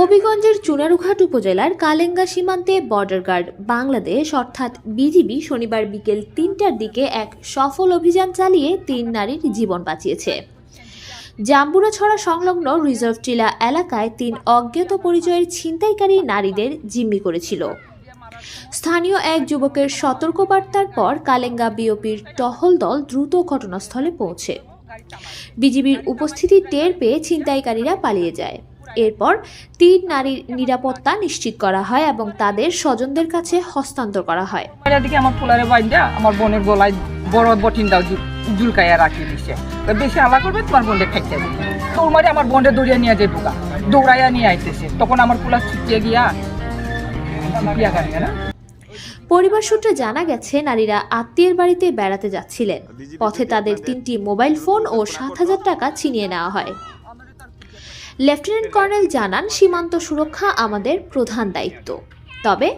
হবিগঞ্জের চুনারুঘাট উপজেলার কালেঙ্গা সীমান্তে বর্ডার গার্ড বাংলাদেশ অর্থাৎ বিজিবি শনিবার বিকেল ৩টার দিকে এক সফল অভিযান চালিয়ে ৩ নারীর জীবন বাঁচিয়েছে। জাম্বুরাছড়া সংলগ্ন রিজার্ভ টিলা এলাকায় ৩ অজ্ঞাত পরিচয়ের ছিনতাইকারী নারীদের জিম্মি করেছিল। স্থানীয় এক যুবকের সতর্কবার্তার পর কালেঙ্গা বিওপির টহল দল দ্রুত ঘটনাস্থলে পৌঁছে বিজিবির উপস্থিতি টের পেয়ে ছিনতাইকারীরা পালিয়ে যায়। এরপর ৩ নারীর নিরাপত্তা নিশ্চিত করা হয় এবং তাদের স্বজনদের কাছে হস্তান্তর করা হয়। এদিকে আমার পোলারে বাইন্দা আমার বোনের গলায় বড় বটিনটাও জুলকাইয়া রাখি দিছে, বেশি আলা করবে তোমার বোনকে খাইতে দিবে। তোর মারে আমার বোনকে দৌড়িয়ে নিয়ে যায়, ঢুকা দৌড়াইয়া নিয়ে আইতেছে, তখন আমার পোলা ছুটিয়ে গিয়া বিয়া গাড়ি না। পরিবার সূত্রে জানা গেছে, নারীরা আত্মীয়ের বাড়িতে বেড়াতে যাচ্ছিলেন। পথে তাদের 3টি মোবাইল ফোন ও ৭,০০০ টাকা ছিনিয়ে নেওয়া হয়। লেফটেন্যান্ট কর্নেল জানান, সীমান্ত সুরক্ষা আমাদের প্রধান দায়িত্ব, তবে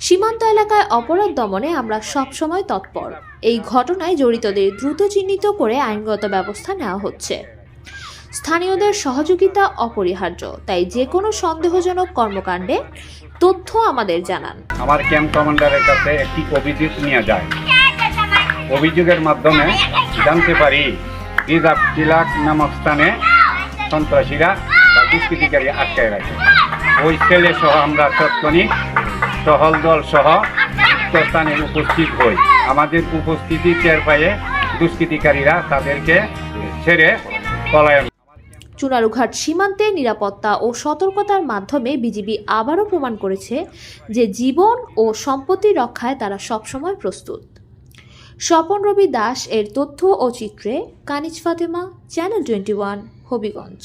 সীমান্ত এলাকায় অপরাধ দমনে আমরা সবসময় তৎপর। এই ঘটনায় জড়িতদের দ্রুত চিহ্নিত করে আইনগত ব্যবস্থা নেওয়া হচ্ছে। স্থানীয়দের সহযোগিতা অপরিহার্য, তাই যে কোনো সন্দেহজনক কর্মকাণ্ডে তথ্য আমাদের জানান। আমার ক্যাম্প কমান্ডারের কাছে একটি অভিযোগ নিয়ে যায়। অভিযোগের মাধ্যমে জানতে পারি রিজার্ভ টিলা নামক স্থানে সন্ত্রাসীরা বা দুষ্কৃতিকারী আটকায় রাখে। ওই ছেলে সহ আমরা তৎক্ষণিক টহল দল সহ স্থানে উপস্থিত হই। আমাদের উপস্থিতি টের পেয়ে দুষ্কৃতিকারীরা তাদেরকে ছেড়ে পলায়ন। চুনারুঘাট সীমান্তে নিরাপত্তা ও সতর্কতার মাধ্যমে বিজিবি আবারও প্রমাণ করেছে যে জীবন ও সম্পত্তি রক্ষায় তারা সবসময় প্রস্তুত। স্বপন রবি দাস এর তথ্য ও চিত্রে কানিজ ফাতেমা, চ্যানেল 21, হবিগঞ্জ।